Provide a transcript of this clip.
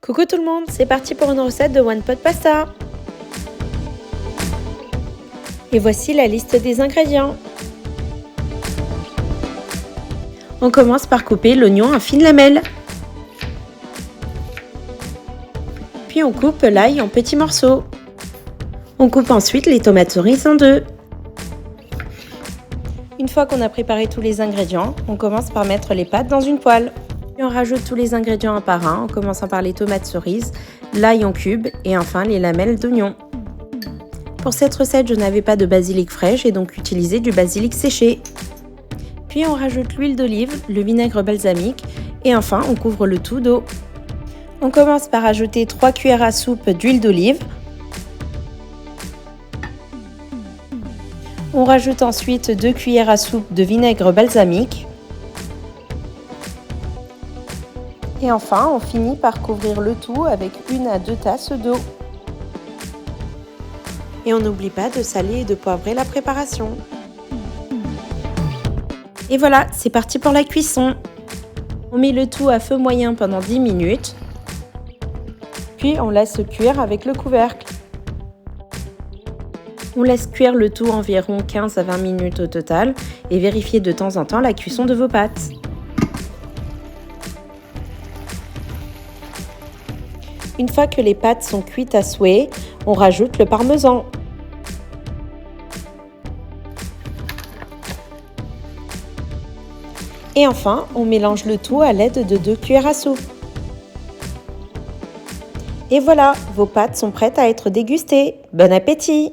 Coucou tout le monde, c'est parti pour une recette de One Pot Pasta. Et voici la liste des ingrédients. On commence par couper l'oignon en fines lamelles. Puis on coupe l'ail en petits morceaux. On coupe ensuite les tomates cerises en deux. Une fois qu'on a préparé tous les ingrédients, on commence par mettre les pâtes dans une poêle. Puis on rajoute tous les ingrédients un par un, en commençant par les tomates cerises, l'ail en cubes et enfin les lamelles d'oignon. Pour cette recette, je n'avais pas de basilic frais, j'ai donc utilisé du basilic séché. Puis on rajoute l'huile d'olive, le vinaigre balsamique et enfin on couvre le tout d'eau. On commence par ajouter 3 cuillères à soupe d'huile d'olive. On rajoute ensuite 2 cuillères à soupe de vinaigre balsamique. Et enfin, on finit par couvrir le tout avec 1 à 2 tasses d'eau. Et on n'oublie pas de saler et de poivrer la préparation. Et voilà, c'est parti pour la cuisson. On met le tout à feu moyen pendant 10 minutes. Puis on laisse cuire avec le couvercle. On laisse cuire le tout environ 15 à 20 minutes au total et vérifiez de temps en temps la cuisson de vos pâtes. Une fois que les pâtes sont cuites à souhait, on rajoute le parmesan. Et enfin, on mélange le tout à l'aide de 2 cuillères à soupe. Et voilà, vos pâtes sont prêtes à être dégustées. Bon appétit!